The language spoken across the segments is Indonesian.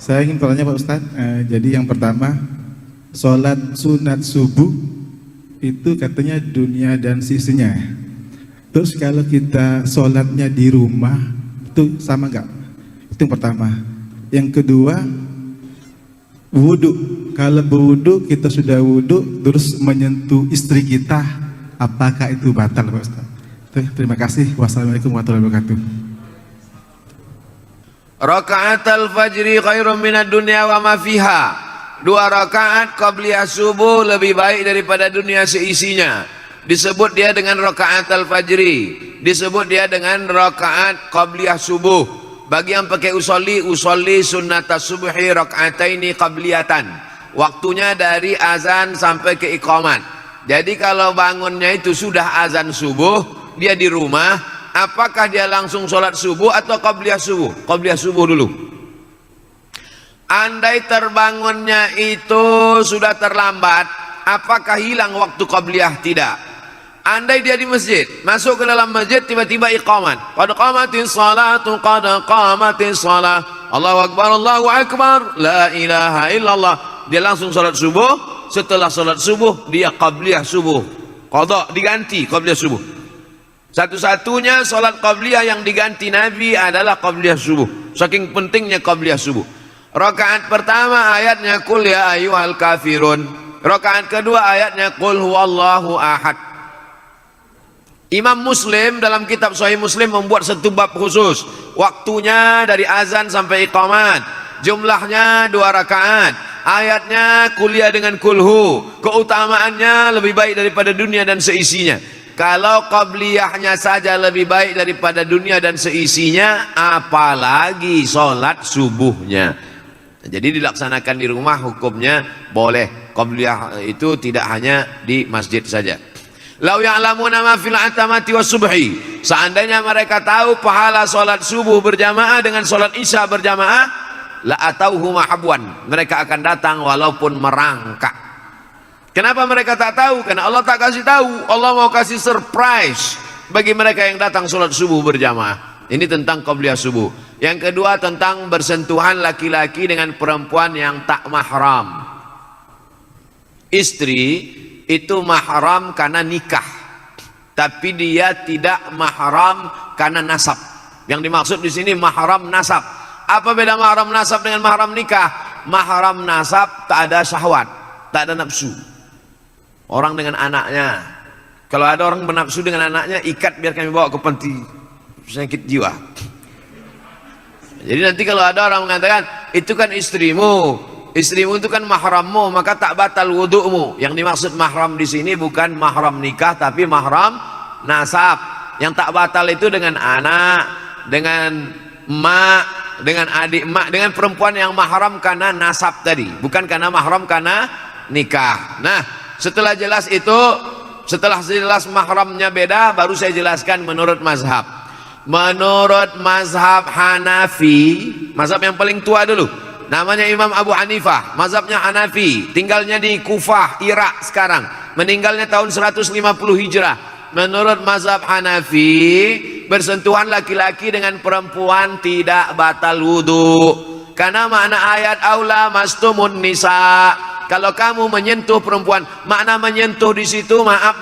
Saya ingin bertanya Pak Ustadz, jadi yang pertama, sholat sunat subuh itu katanya dunia dan sisinya. Terus kalau kita sholatnya di rumah, itu sama nggak? Itu yang pertama. Yang kedua, wudhu. Kalau berwudhu, kita sudah wudhu, terus menyentuh istri kita, apakah itu batal Pak Ustadz? Terima kasih. Wassalamualaikum warahmatullahi wabarakatuh. Raka'atul fajri khairum minad dunya wa ma fiha. 2 rakaat qabliyah subuh lebih baik daripada dunia seisinya. Disebut dia dengan raka'atul fajri, disebut dia dengan rakaat qabliyah subuh. Bagi yang pakai usolli sunnatas subhi raka'ataini qabliyatan. Waktunya dari azan sampai ke iqamat. Jadi kalau bangunnya itu sudah azan subuh, dia di rumah, apakah dia langsung sholat subuh atau qabliyah subuh? Qabliyah subuh dulu. Andai terbangunnya itu sudah terlambat, apakah hilang waktu qabliyah? Tidak. Andai dia di masjid, masuk ke dalam masjid, tiba-tiba iqamat, qad qamatis salatu, qad qamatis salah, Allahu akbar, Allahu akbar, la ilaha illallah. Dia langsung sholat subuh. Setelah sholat subuh dia qabliyah subuh, qadha, diganti qabliyah subuh. Satu-satunya sholat qabliyah yang diganti Nabi adalah qabliyah subuh. Saking pentingnya qabliyah subuh. Rakaat pertama ayatnya qul ya ayyuhal kafirun. Rakaat kedua ayatnya qul huwallahu ahad. Imam Muslim dalam kitab Sahih Muslim membuat satu bab khusus. Waktunya dari azan sampai iqamat. Jumlahnya 2 rakaat. Ayatnya kuliah dengan kulhu. Keutamaannya lebih baik daripada dunia dan seisinya. Kalau qabliyahnya saja lebih baik daripada dunia dan seisinya, apalagi sholat subuhnya. Jadi dilaksanakan di rumah hukumnya boleh. Qabliyah itu tidak hanya di masjid saja. Lau ya'lamuna ma fil atamati was subhi. Seandainya mereka tahu pahala sholat subuh berjamaah dengan sholat isya berjamaah, la atauhu mahabwan. Mereka akan datang walaupun merangkak. Kenapa mereka tak tahu? Karena Allah tak kasih tahu. Allah mau kasih surprise bagi mereka yang datang sholat subuh berjamaah. Ini tentang qabliyah subuh. Yang kedua tentang bersentuhan laki-laki dengan perempuan yang tak mahram. Istri itu mahram karena nikah, tapi dia tidak mahram karena nasab. Yang dimaksud di sini mahram nasab. Apa beda mahram nasab dengan mahram nikah? Mahram nasab tak ada syahwat, tak ada nafsu. Orang dengan anaknya, kalau ada orang bernafsu dengan anaknya, ikat biar kami bawa ke panti sakit jiwa. Jadi nanti kalau ada orang mengatakan itu kan istrimu, istrimu itu kan mahrammu, maka tak batal wudhumu. Yang dimaksud mahram di sini bukan mahram nikah, tapi mahram nasab. Yang tak batal itu dengan anak, dengan emak, dengan adik emak, dengan perempuan yang mahram karena nasab tadi, bukan karena mahram karena nikah. Nah, setelah jelas itu, setelah jelas mahramnya beda, baru saya jelaskan menurut mazhab. Menurut mazhab Hanafi, mazhab yang paling tua dulu, namanya Imam Abu Hanifah, mazhabnya Hanafi, tinggalnya di Kufah, Irak sekarang, meninggalnya tahun 150 Hijrah. Menurut mazhab Hanafi, bersentuhan laki-laki dengan perempuan tidak batal wudhu, karena makna ayat aula mastumun nisa. Kalau kamu menyentuh perempuan, makna menyentuh di situ, maaf,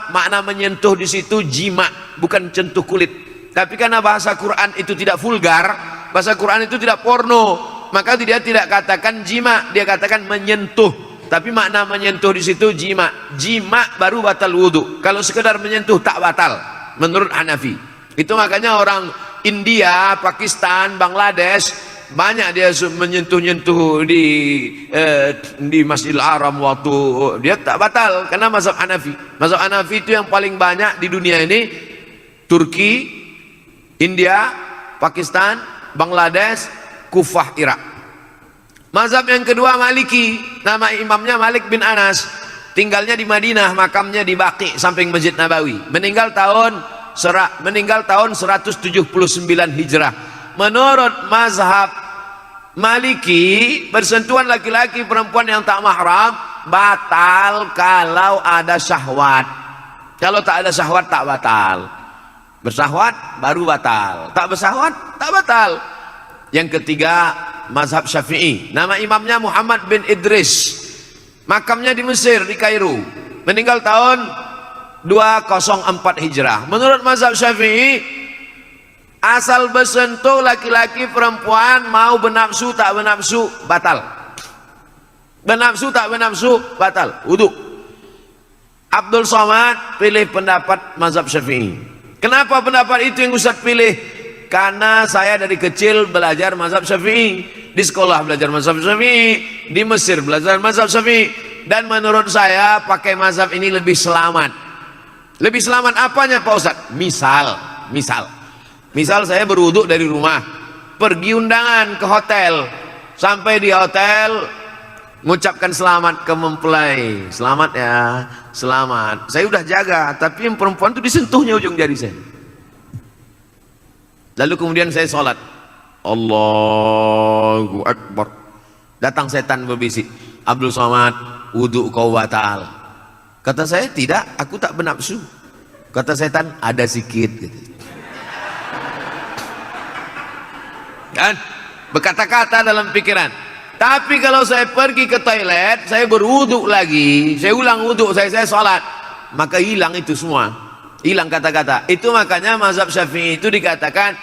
makna menyentuh di situ jima, bukan sentuh kulit. Tapi karena bahasa Quran itu tidak vulgar, bahasa Quran itu tidak porno, maka dia tidak katakan jima, dia katakan menyentuh. Tapi makna menyentuh di situ jima, jima baru batal wudhu. Kalau sekedar menyentuh tak batal menurut Hanafi. Itu makanya orang India, Pakistan, Bangladesh banyak dia menyentuh-nyentuh di Masjidil Haram waktu dia tak batal karena mazhab Hanafi. Mazhab Hanafi itu yang paling banyak di dunia ini, Turki, India, Pakistan, Bangladesh, Kufah, Irak. Mazhab yang kedua Maliki, nama imamnya Malik bin Anas, tinggalnya di Madinah, makamnya di Baqi samping Masjid Nabawi. Meninggal tahun 179 Hijrah. Menurut mazhab Maliki, bersentuhan laki-laki perempuan yang tak mahram batal kalau ada syahwat. Kalau tak ada syahwat tak batal. Bersahwat baru batal, tak bersahwat tak batal. Yang ketiga mazhab Syafi'i. Nama imamnya Muhammad bin Idris. Makamnya di Mesir, di Kairo. Meninggal tahun 204 Hijrah. Menurut mazhab Syafi'i, asal bersentuh laki-laki perempuan, mau bernafsu tak bernafsu batal. Bernafsu tak bernafsu batal wudu. Abdul Somad pilih pendapat mazhab Syafi'i. Kenapa pendapat itu yang Ustaz pilih? Karena saya dari kecil belajar mazhab Syafi'i, di sekolah belajar mazhab Syafi'i, di Mesir belajar mazhab Syafi'i, dan menurut saya pakai mazhab ini lebih selamat. Lebih selamat apanya Pak Ustaz? Misal saya berwudu dari rumah, pergi undangan ke hotel, sampai di hotel mengucapkan selamat ke mempelai, selamat ya, selamat. Saya udah jaga, tapi yang perempuan itu disentuhnya ujung jari saya. Lalu kemudian saya sholat, Allahu Akbar. Datang setan berbisik, Abdul Somad, wudu kau batal. Kata saya, tidak, aku tak bernafsu. Kata setan, ada sikit gitu. Kan berkata-kata dalam pikiran. Tapi kalau saya pergi ke toilet, saya berwudu lagi, saya ulang wudu, saya sholat, maka hilang itu semua, hilang kata-kata. Itu makanya mazhab Syafi'i itu dikatakan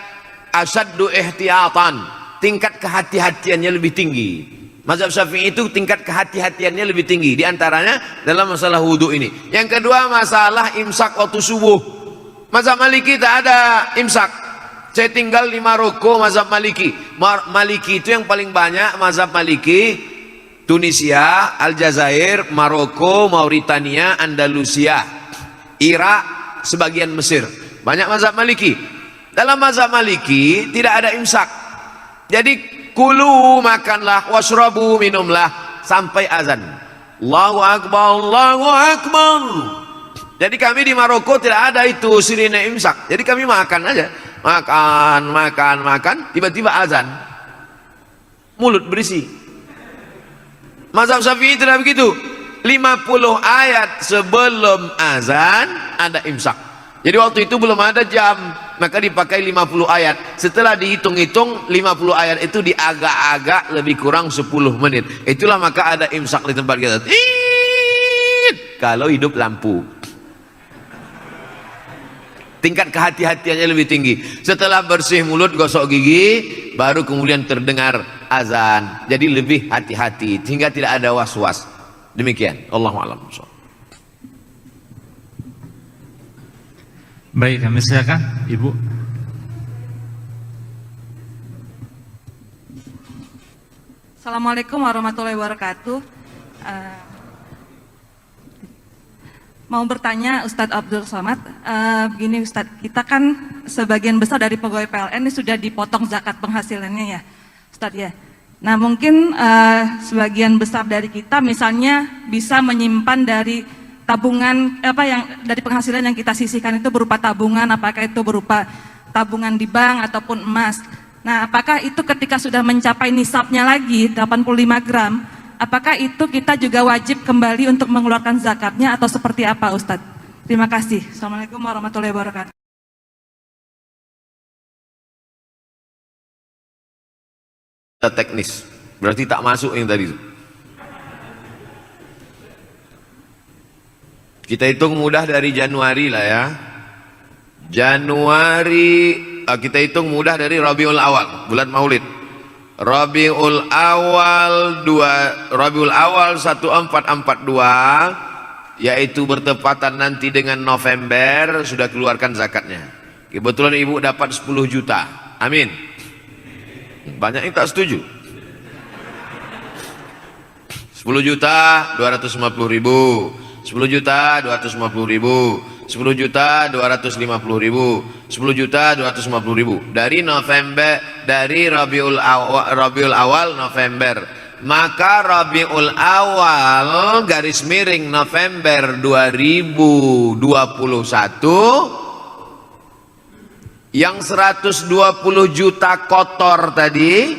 asyaddu ihtiyatan, tingkat kehati-hatiannya lebih tinggi. Mazhab Syafi'i itu tingkat kehati-hatiannya lebih tinggi, diantaranya dalam masalah wudu ini. Yang kedua, masalah imsak waktu subuh. Mazhab Maliki tak ada imsak. Saya tinggal di Maroko, mazhab Maliki. Maliki itu yang paling banyak, mazhab Maliki, Tunisia, Aljazair, Maroko, Mauritania, Andalusia, Irak, sebagian Mesir. Banyak mazhab Maliki. Dalam mazhab Maliki tidak ada imsak. Jadi kulu, makanlah, washrabu, minumlah sampai azan. Allahu Akbar, Allahu Akbar. Jadi kami di Maroko tidak ada itu sirine imsak. Jadi kami makan aja. Makan, tiba-tiba azan, mulut berisi. Mazhab Syafi'i tidak begitu. 50 ayat sebelum azan ada imsak. Jadi waktu itu belum ada jam, maka dipakai 50 ayat. Setelah dihitung-hitung 50 ayat itu diagak-agak lebih kurang 10 menit. Itulah maka ada imsak di tempat kita. Kalau hidup lampu, tingkat kehati-hatiannya lebih tinggi. Setelah bersih mulut, gosok gigi, baru kemudian terdengar azan. Jadi lebih hati-hati sehingga tidak ada was-was. Demikian. Allahu a'lam. Baik, kami silakan Ibu. Assalamualaikum warahmatullahi wabarakatuh. Mau bertanya Ustadz Abdul Somad, begini Ustadz, kita kan sebagian besar dari pegawai PLN ini sudah dipotong zakat penghasilannya ya Ustadz ya. Nah mungkin sebagian besar dari kita misalnya bisa menyimpan dari tabungan, yang dari penghasilan yang kita sisihkan itu berupa tabungan, apakah itu berupa tabungan di bank ataupun emas. Nah apakah itu ketika sudah mencapai nisabnya lagi 85 gram, apakah itu kita juga wajib kembali untuk mengeluarkan zakatnya atau seperti apa Ustadz? Terima kasih. Assalamualaikum warahmatullahi wabarakatuh. Teknis, berarti tak masuk yang tadi itu. Kita hitung mudah dari Januari lah ya. Januari, kita hitung mudah dari Rabiul Awal, bulan Maulid. Rabiul Awal 1442, yaitu bertepatan nanti dengan November, sudah keluarkan zakatnya. Kebetulan ibu dapat 10 juta. Amin. Banyak yang tak setuju. 10 juta 250 ribu, 10 juta 250 ribu, 10 juta 250 ribu, 10 juta 250 ribu. Dari November, dari Rabiul Awal November. Maka Rabiul Awal garis miring November 2021, yang 120 juta kotor tadi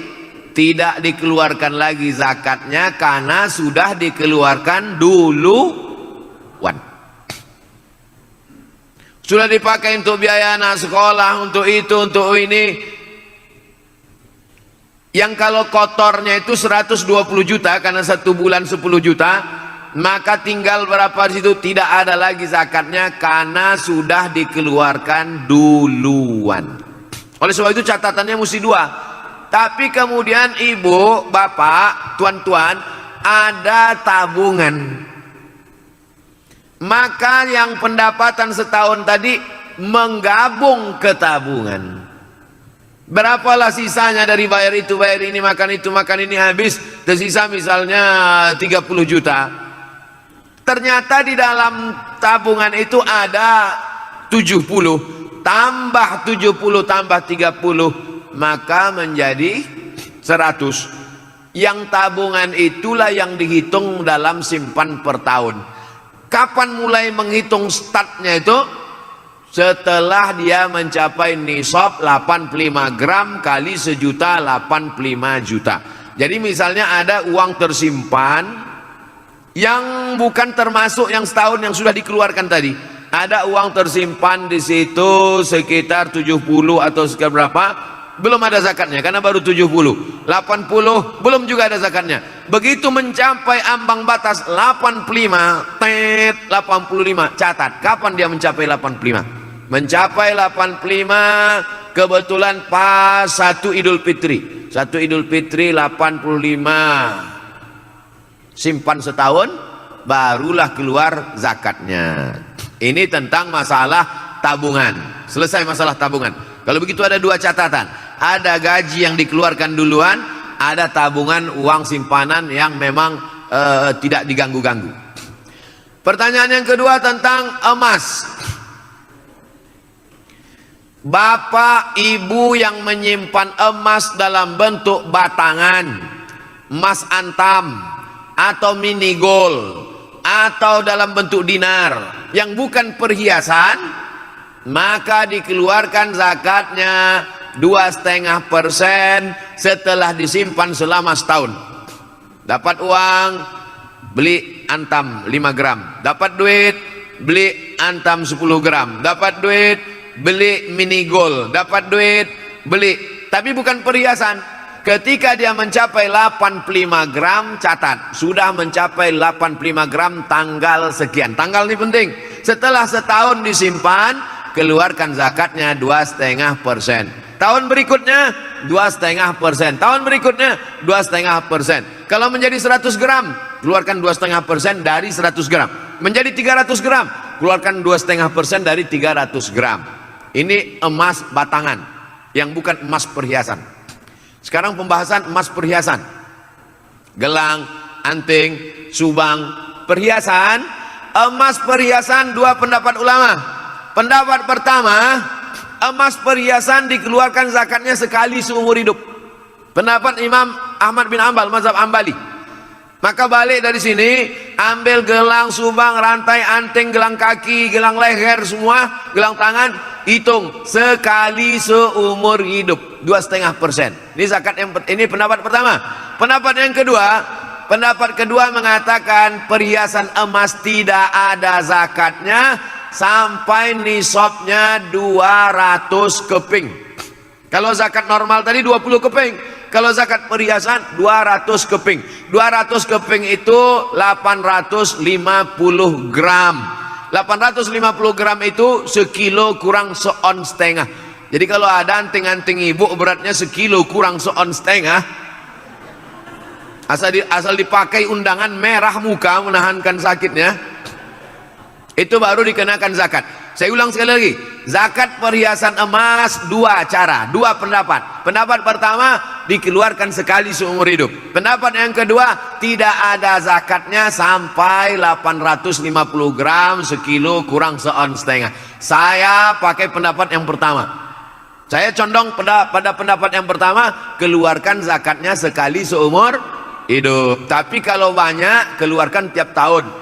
tidak dikeluarkan lagi zakatnya karena sudah dikeluarkan duluan. Sudah dipakai untuk biaya anak sekolah, untuk itu, untuk ini. Yang kalau kotornya itu 120 juta karena 1 bulan 10 juta, maka tinggal berapa di situ, tidak ada lagi zakatnya karena sudah dikeluarkan duluan. Oleh sebab itu catatannya mesti 2. Tapi kemudian ibu, bapak, tuan-tuan, ada tabungan. Maka yang pendapatan setahun tadi menggabung ke tabungan. Berapalah sisanya dari bayar itu, bayar ini, makan itu, makan ini, habis tersisa misalnya 30 juta. Ternyata di dalam tabungan itu ada 70, tambah 70 tambah 30, maka menjadi 100. Yang tabungan itulah yang dihitung dalam simpan per tahun. Kapan mulai menghitung startnya itu? Setelah dia mencapai nisab 85 gram kali sejuta, 85 juta. Jadi misalnya ada uang tersimpan yang bukan termasuk yang setahun yang sudah dikeluarkan tadi. Ada uang tersimpan di situ sekitar 70 atau sekitar berapa, belum ada zakatnya karena baru 70. 80 belum juga ada zakatnya. Begitu mencapai ambang batas 85, 85, catat kapan dia mencapai 85. Mencapai 85 kebetulan pas 1 Idul Fitri. 1 Idul Fitri 85. Simpan setahun barulah keluar zakatnya. Ini tentang masalah tabungan. Selesai masalah tabungan. Kalau begitu ada 2 catatan. Ada gaji yang dikeluarkan duluan, ada tabungan uang simpanan yang memang tidak diganggu-ganggu. Pertanyaan yang kedua tentang emas. Bapak ibu yang menyimpan emas dalam bentuk batangan, emas antam atau mini gold, atau dalam bentuk dinar yang bukan perhiasan, maka dikeluarkan zakatnya 2,5% setelah disimpan selama setahun. Dapat uang, beli antam 5 gram, dapat duit, beli antam 10 gram, dapat duit, beli mini gold, dapat duit, beli, tapi bukan perhiasan. Ketika dia mencapai 85 gram, catat sudah mencapai 85 gram tanggal sekian. Tanggal ini penting. Setelah setahun disimpan, keluarkan zakatnya 2,5%. Tahun berikutnya 2,5%. Tahun berikutnya 2,5%. Kalau menjadi 100 gram, keluarkan 2,5% dari 100 gram. Menjadi 300 gram, keluarkan 2,5% dari 300 gram. Ini emas batangan yang bukan emas perhiasan. Sekarang pembahasan emas perhiasan. Gelang, anting, subang, perhiasan. Emas perhiasan 2 pendapat ulama. Pendapat pertama, emas perhiasan dikeluarkan zakatnya sekali seumur hidup. Pendapat Imam Ahmad bin Hanbal, mazhab Hambali. Maka balik dari sini, ambil gelang, subang, rantai, anting, gelang kaki, gelang leher, semua, gelang tangan, hitung sekali seumur hidup 2,5%. Ini zakat yang ini pendapat pertama. Pendapat yang kedua, pendapat kedua mengatakan perhiasan emas tidak ada zakatnya sampai nisabnya 200 keping. Kalau zakat normal tadi 20 keping. Kalau zakat perhiasan 200 keping. 200 keping itu 850 gram. 850 gram itu sekilo kurang seon setengah. Jadi kalau ada anting-anting ibu beratnya sekilo kurang seon setengah, asal dipakai undangan merah muka menahankan sakitnya, itu baru dikenakan zakat. Saya ulang sekali lagi, zakat perhiasan emas 2 cara, 2 pendapat. Pendapat pertama, dikeluarkan sekali seumur hidup. Pendapat yang kedua, tidak ada zakatnya sampai 850 gram sekilo kurang seon setengah. Saya pakai pendapat yang pertama. Saya condong pada pendapat yang pertama, keluarkan zakatnya sekali seumur hidup. Tapi kalau banyak, keluarkan tiap tahun.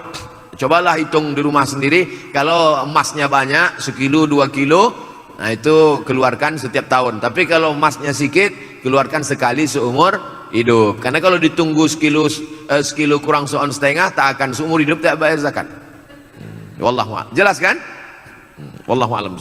Cobalah hitung di rumah sendiri. Kalau emasnya banyak, sekilo 2 kilo, nah itu keluarkan setiap tahun. Tapi kalau emasnya sedikit, keluarkan sekali seumur hidup. Karena kalau ditunggu sekilo kurang seon setengah, tak akan seumur hidup tak bayar zakat. Wallahu a'lam. Jelas kan? Wallahu a'lam.